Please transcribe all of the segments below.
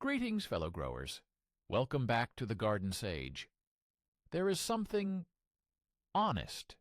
Greetings, fellow growers. Welcome back to the Garden Sage. There is something honest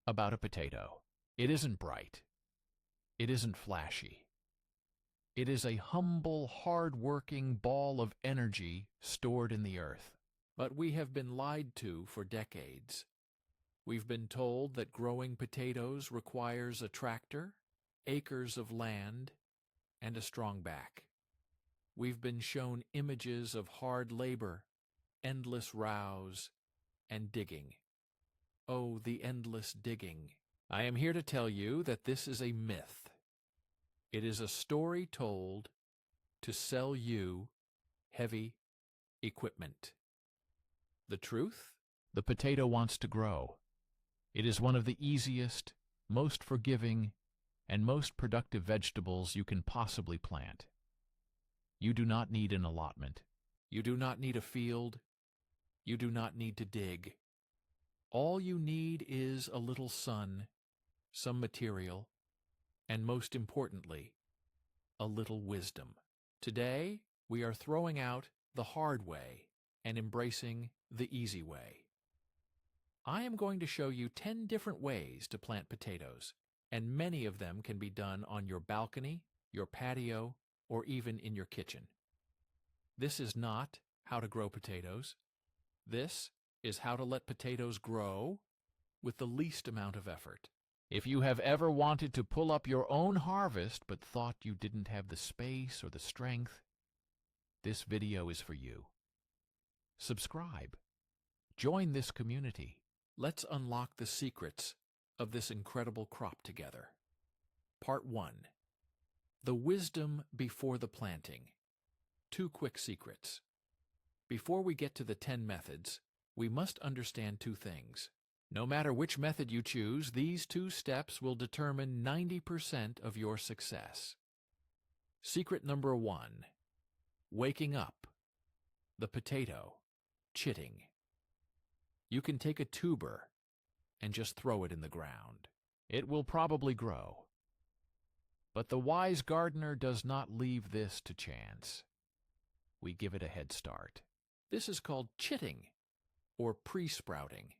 about a potato. It isn't bright. It isn't flashy. It is a humble, hard-working ball of energy stored in the earth. But we have been lied to for decades. We've been told that growing potatoes requires a tractor, acres of land, and a strong back. We've been shown images of hard labor, endless rows, and digging. Oh, the endless digging. I am here to tell you that this is a myth. It is a story told to sell you heavy equipment. The truth? The potato wants to grow. It is one of the easiest, most forgiving, and most productive vegetables you can possibly plant. You do not need an allotment. You do not need a field. You do not need to dig. All you need is a little sun, some material, and most importantly, a little wisdom. Today, we are throwing out the hard way and embracing the easy way. I am going to show you 10 different ways to plant potatoes, and many of them can be done on your balcony, your patio, or even in your kitchen. This is not how to grow potatoes. This is how to let potatoes grow with the least amount of effort. If you have ever wanted to pull up your own harvest but thought you didn't have the space or the strength, this video is for you. Subscribe. Join this community. Let's unlock the secrets of this incredible crop together. Part 1. The wisdom before the planting. 2 quick secrets. Before we get to the 10 methods, we must understand 2 things. No matter which method you choose, these 2 steps will determine 90% of your success. Secret number 1. Waking up. The potato. Chitting. You can take a tuber and just throw it in the ground. It will probably grow. But the wise gardener does not leave this to chance. We give it a head start. This is called chitting, or pre-sprouting.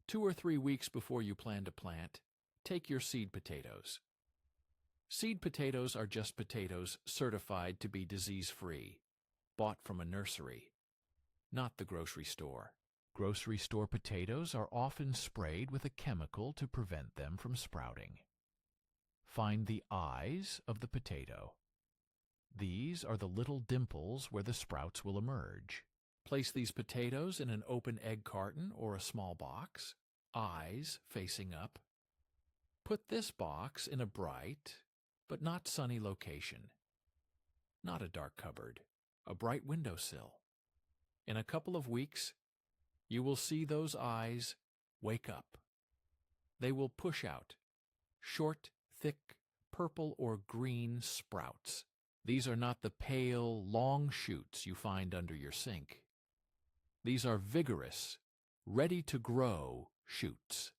2 or 3 weeks before you plan to plant, take your seed potatoes. Seed potatoes are just potatoes certified to be disease-free, bought from a nursery, not the grocery store. Grocery store potatoes are often sprayed with a chemical to prevent them from sprouting. Find the eyes of the potato. These are the little dimples where the sprouts will emerge. Place these potatoes in an open egg carton or a small box, eyes facing up. Put this box in a bright, but not sunny location. Not a dark cupboard, a bright windowsill. In a couple of weeks, you will see those eyes wake up. They will push out short, thick, purple or green sprouts. These are not the pale, long shoots you find under your sink. These are vigorous, ready-to-grow shoots.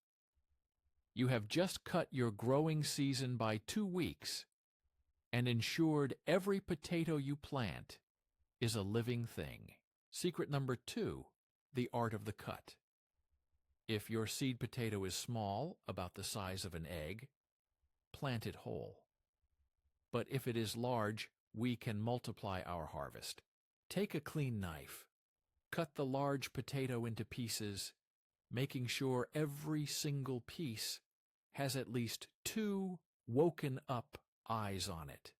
You have just cut your growing season by 2 weeks and ensured every potato you plant is a living thing. Secret number 2, the art of the cut. If your seed potato is small, about the size of an egg, plant it whole. But if it is large, we can multiply our harvest. Take a clean knife. Cut the large potato into pieces, making sure every single piece has at least 2 woken-up eyes on it.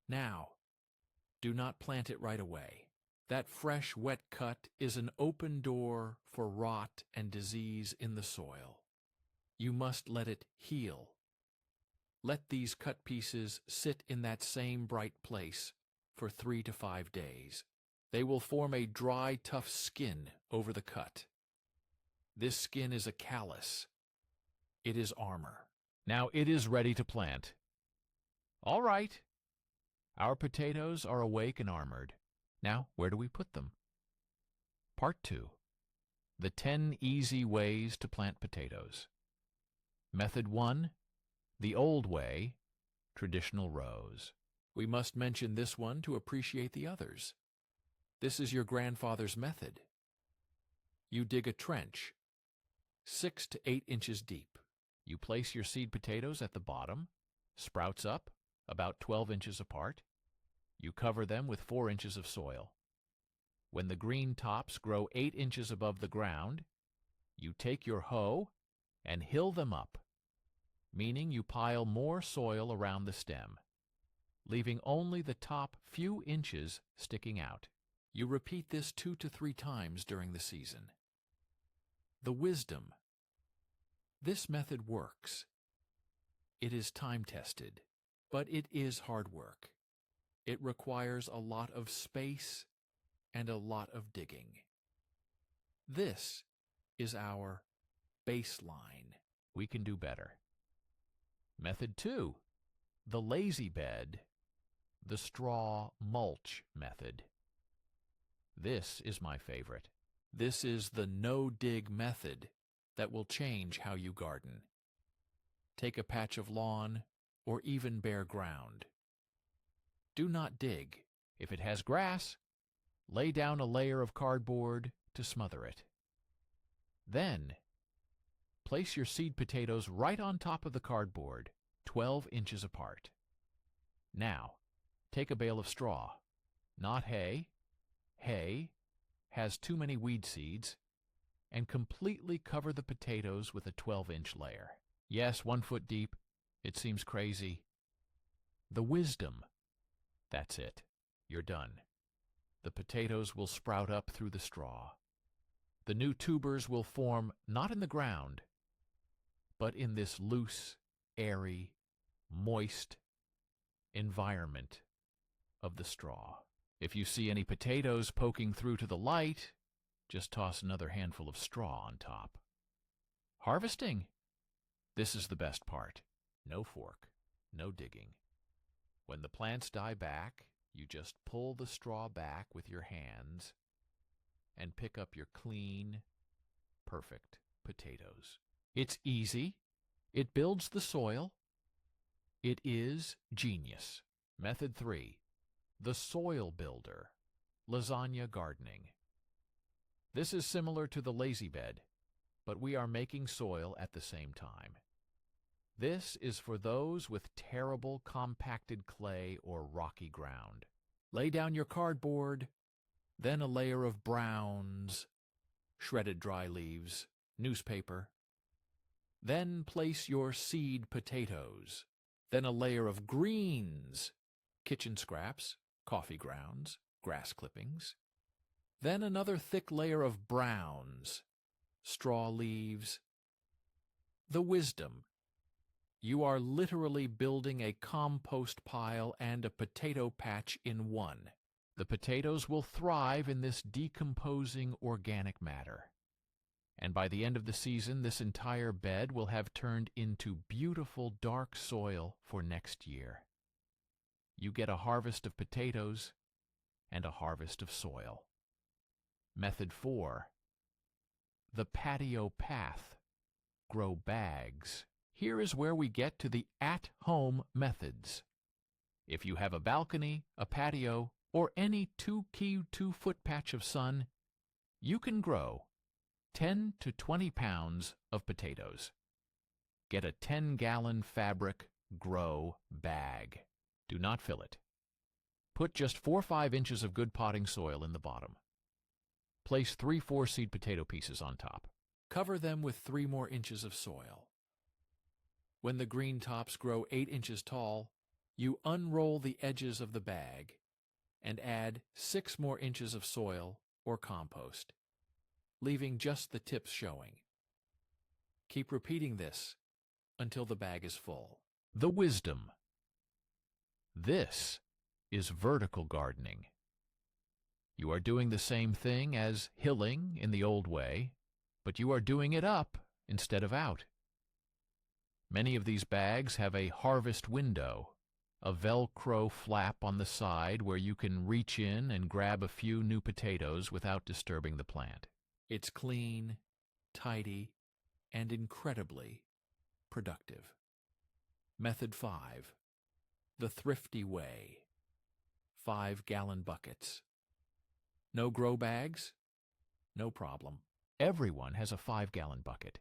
Now, do not plant it right away. That fresh, wet cut is an open door for rot and disease in the soil. You must let it heal. Let these cut pieces sit in that same bright place for 3 to 5 days. They will form a dry, tough skin over the cut. This skin is a callus. It is armor. Now it is ready to plant. All right. Our potatoes are awake and armored. Now, where do we put them? Part 2. The 10 easy ways to plant potatoes. Method 1. The old way, traditional rows. We must mention this one to appreciate the others. This is your grandfather's method. You dig a trench, 6 to 8 inches deep. You place your seed potatoes at the bottom, sprouts up, about 12 inches apart. You cover them with 4 inches of soil. When the green tops grow 8 inches above the ground, you take your hoe and hill them up, meaning you pile more soil around the stem, leaving only the top few inches sticking out. You repeat this 2 to 3 times during the season. The wisdom. This method works. It is time-tested, but it is hard work. It requires a lot of space and a lot of digging. This is our baseline. We can do better. Method 2, the lazy bed, the straw mulch method. This is my favorite. This is the no-dig method that will change how you garden. Take a patch of lawn or even bare ground. Do not dig. If it has grass, lay down a layer of cardboard to smother it. Then, place your seed potatoes right on top of the cardboard, 12 inches apart. Now, take a bale of straw, not hay. Hay has too many weed seeds, and completely cover the potatoes with a 12-inch layer. Yes, 1 foot deep. It seems crazy. The wisdom. That's it. You're done. The potatoes will sprout up through the straw. The new tubers will form not in the ground, but in this loose, airy, moist environment of the straw. If you see any potatoes poking through to the light, just toss another handful of straw on top. Harvesting. This is the best part. No fork, no digging. When the plants die back, you just pull the straw back with your hands and pick up your clean, perfect potatoes. It's easy. It builds the soil. It is genius. Method 3. The soil builder, lasagna gardening. This is similar to the lazy bed, but we are making soil at the same time. This is for those with terrible compacted clay or rocky ground. Lay down your cardboard, then a layer of browns, shredded dry leaves, newspaper. Then place your seed potatoes, then a layer of greens, kitchen scraps, coffee grounds, grass clippings. Then another thick layer of browns, straw leaves. The wisdom. You are literally building a compost pile and a potato patch in one. The potatoes will thrive in this decomposing organic matter. And by the end of the season, this entire bed will have turned into beautiful dark soil for next year. You get a harvest of potatoes and a harvest of soil. Method 4. The patio path. Grow bags. Here is where we get to the at-home methods. If you have a balcony, a patio, or any 2-foot patch of sun, you can grow 10 to 20 pounds of potatoes. Get a 10-gallon fabric grow bag. Do not fill it. Put just 4 or 5 inches of good potting soil in the bottom. Place 3-4 seed potato pieces on top. Cover them with 3 more inches of soil. When the green tops grow 8 inches tall, you unroll the edges of the bag and add 6 more inches of soil or compost, leaving just the tips showing. Keep repeating this until the bag is full. The wisdom. This is vertical gardening. You are doing the same thing as hilling in the old way, but you are doing it up instead of out. Many of these bags have a harvest window, a Velcro flap on the side where you can reach in and grab a few new potatoes without disturbing the plant. It's clean, tidy, and incredibly productive. Method 5. The thrifty way. 5-gallon buckets. No grow bags? No problem. Everyone has a 5-gallon bucket.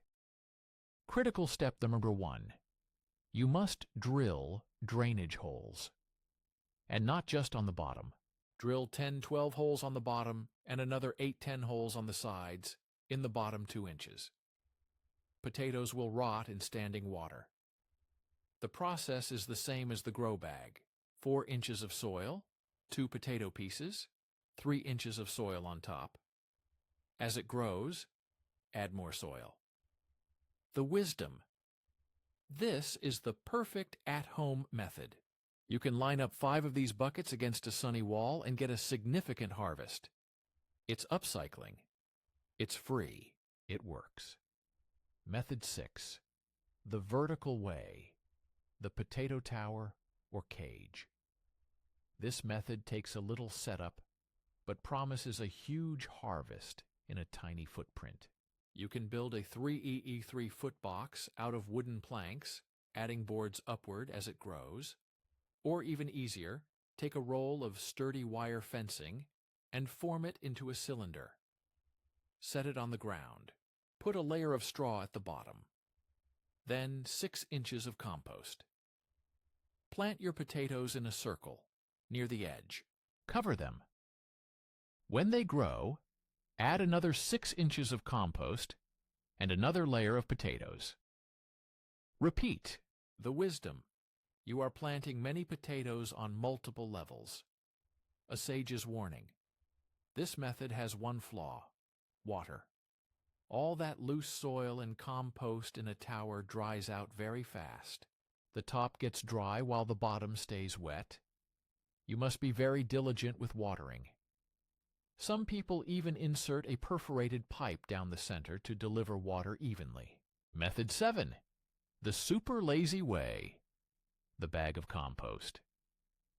Critical step number 1. You must drill drainage holes. And not just on the bottom. Drill 10-12 holes on the bottom and another 8-10 holes on the sides in the bottom 2 inches. Potatoes will rot in standing water. The process is the same as the grow bag. 4 inches of soil, 2 potato pieces, 3 inches of soil on top. As it grows, add more soil. The wisdom. This is the perfect at-home method. You can line up 5 of these buckets against a sunny wall and get a significant harvest. It's upcycling. It's free. It works. Method 6. The vertical way. The potato tower or cage. This method takes a little setup, but promises a huge harvest in a tiny footprint. You can build a 3EE3 foot box out of wooden planks, adding boards upward as it grows. Or even easier, take a roll of sturdy wire fencing and form it into a cylinder. Set it on the ground. Put a layer of straw at the bottom. Then 6 inches of compost. Plant your potatoes in a circle, near the edge. Cover them. When they grow, add another 6 inches of compost and another layer of potatoes. Repeat. The wisdom. You are planting many potatoes on multiple levels. A sage's warning. This method has one flaw: water. All that loose soil and compost in a tower dries out very fast. The top gets dry while the bottom stays wet. You must be very diligent with watering. Some people even insert a perforated pipe down the center to deliver water evenly. Method 7. The super lazy way. The bag of compost.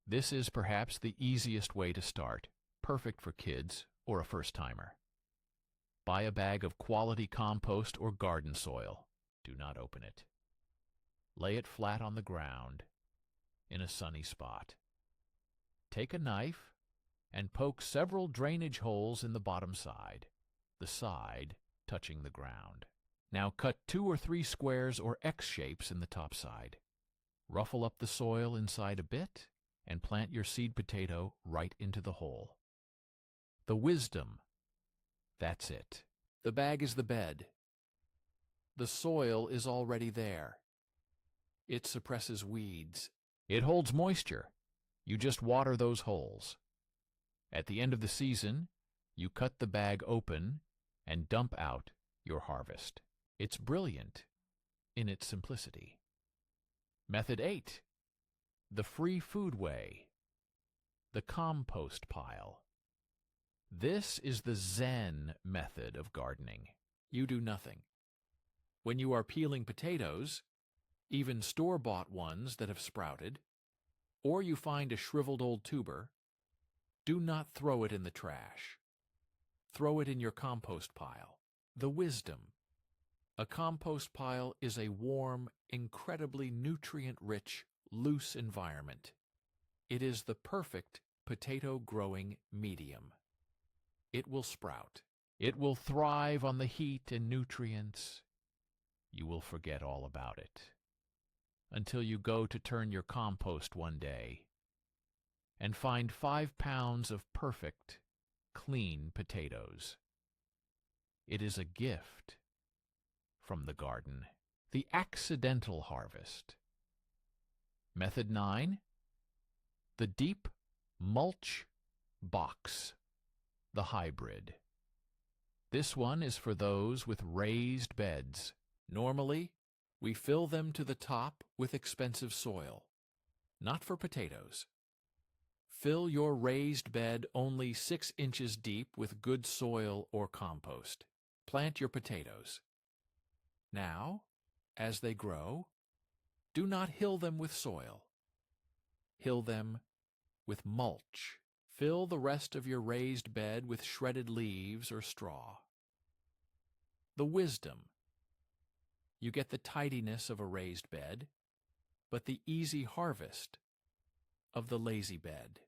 This is perhaps the easiest way to start, perfect for kids or a first-timer. Buy a bag of quality compost or garden soil. Do not open it. Lay it flat on the ground, in a sunny spot. Take a knife and poke several drainage holes in the bottom side, the side touching the ground. Now cut 2 or 3 squares or X shapes in the top side. Ruffle up the soil inside a bit and plant your seed potato right into the hole. The wisdom. That's it. The bag is the bed. The soil is already there. It suppresses weeds. It holds moisture. You just water those holes. At the end of the season, you cut the bag open and dump out your harvest. It's brilliant in its simplicity. Method 8. The free food way. The compost pile. This is the Zen method of gardening. You do nothing. When you are peeling potatoes, even store-bought ones that have sprouted, or you find a shriveled old tuber, do not throw it in the trash. Throw it in your compost pile. The wisdom. A compost pile is a warm, incredibly nutrient-rich, loose environment. It is the perfect potato-growing medium. It will sprout. It will thrive on the heat and nutrients. You will forget all about it until you go to turn your compost one day and find 5 pounds of perfect, clean potatoes. It is a gift from the garden. The accidental harvest. Method 9. The deep mulch box. The hybrid. This one is for those with raised beds. Normally, we fill them to the top with expensive soil. Not for potatoes. Fill your raised bed only 6 inches deep with good soil or compost. Plant your potatoes. Now, as they grow, do not hill them with soil. Hill them with mulch. Fill the rest of your raised bed with shredded leaves or straw. The wisdom. You get the tidiness of a raised bed, but the easy harvest of the lazy bed.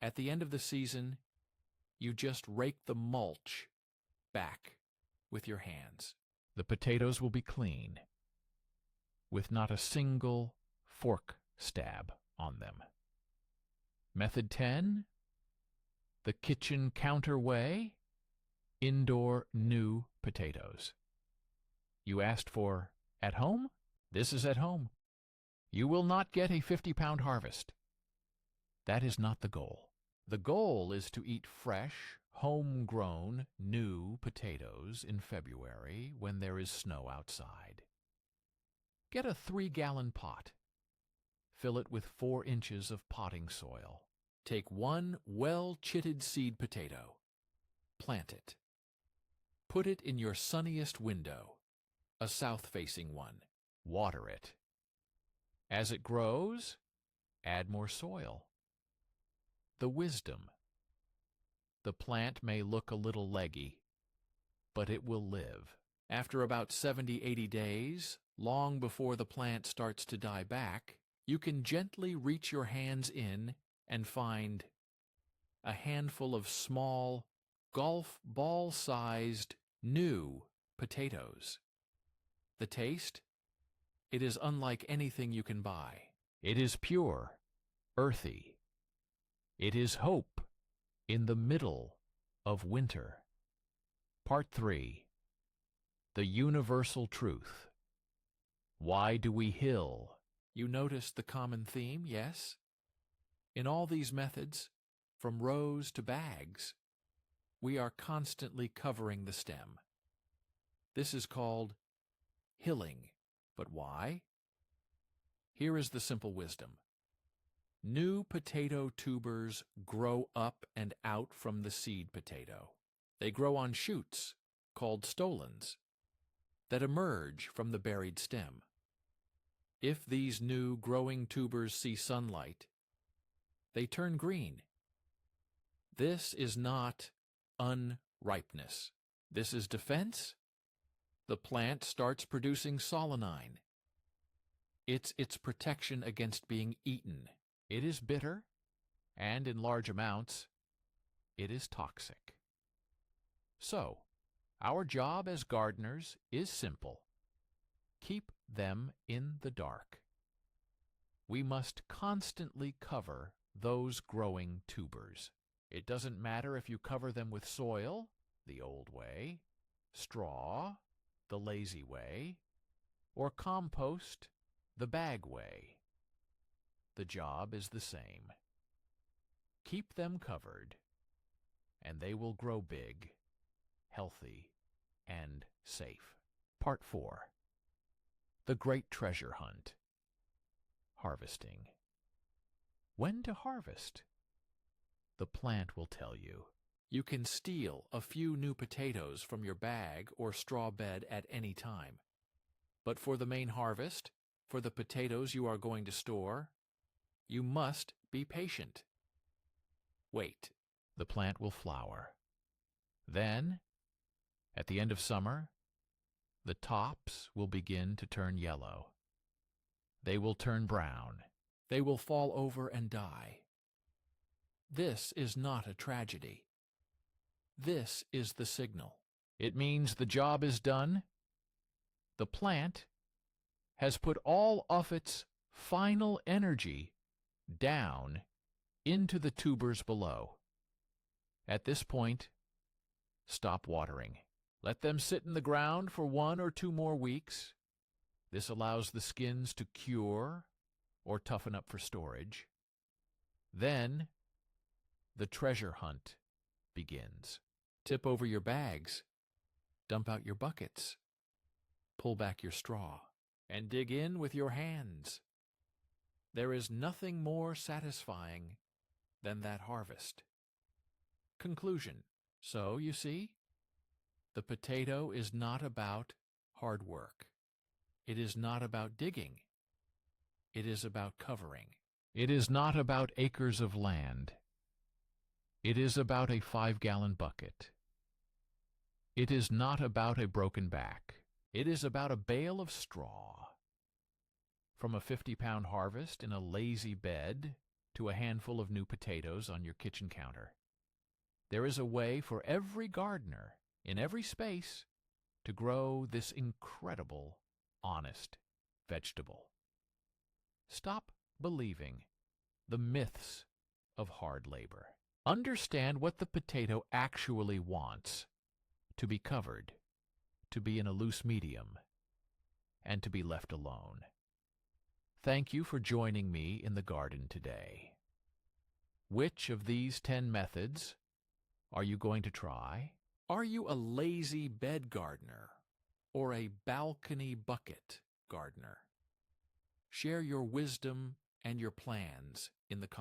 At the end of the season, you just rake the mulch back with your hands. The potatoes will be clean, with not a single fork stab on them. Method 10, the kitchen counter way, indoor new potatoes. You asked for at home? This is at home. You will not get a 50-pound harvest. That is not the goal. The goal is to eat fresh, homegrown, new potatoes in February when there is snow outside. Get a 3-gallon pot. Fill it with 4 inches of potting soil. Take 1 well-chitted seed potato. Plant it. Put it in your sunniest window, a south-facing one. Water it. As it grows, add more soil. The wisdom. The plant may look a little leggy, but it will live. After about 70-80 days, long before the plant starts to die back, you can gently reach your hands in and find a handful of small, golf ball-sized, new potatoes. The taste? It is unlike anything you can buy. It is pure, earthy. It is hope in the middle of winter. Part 3. The universal truth. Why do we hill? You notice the common theme, yes? In all these methods, from rows to bags, we are constantly covering the stem. This is called hilling. But why? Here is the simple wisdom. New potato tubers grow up and out from the seed potato. They grow on shoots, called stolons, that emerge from the buried stem. If these new growing tubers see sunlight, they turn green. This is not unripeness. This is defense. The plant starts producing solanine. It's its protection against being eaten. It is bitter, and in large amounts, it is toxic. So, our job as gardeners is simple. Keep them in the dark. We must constantly cover those growing tubers. It doesn't matter if you cover them with soil, the old way, straw, the lazy way, or compost, the bag way. The job is the same. Keep them covered, and they will grow big, healthy, and safe. Part 4. The Great Treasure Hunt. Harvesting. When to harvest? The plant will tell you. You can steal a few new potatoes from your bag or straw bed at any time. But for the main harvest, for the potatoes you are going to store, you must be patient. Wait. The plant will flower. Then, at the end of summer, the tops will begin to turn yellow. They will turn brown. They will fall over and die. This is not a tragedy. This is the signal. It means the job is done. The plant has put all of its final energy down into the tubers below. At this point, stop watering. Let them sit in the ground for 1 or 2 more weeks. This allows the skins to cure or toughen up for storage. Then, the treasure hunt begins. Tip over your bags, dump out your buckets, pull back your straw, and dig in with your hands. There is nothing more satisfying than that harvest. Conclusion. So, you see, the potato is not about hard work. It is not about digging. It is about covering. It is not about acres of land. It is about a 5-gallon bucket. It is not about a broken back. It is about a bale of straw. From a 50-pound harvest in a lazy bed to a handful of new potatoes on your kitchen counter. There is a way for every gardener, in every space, to grow this incredible, honest vegetable. Stop believing the myths of hard labor. Understand what the potato actually wants: to be covered, to be in a loose medium, and to be left alone. Thank you for joining me in the garden today. Which of these 10 methods are you going to try? Are you a lazy bed gardener or a balcony bucket gardener? Share your wisdom and your plans in the comments.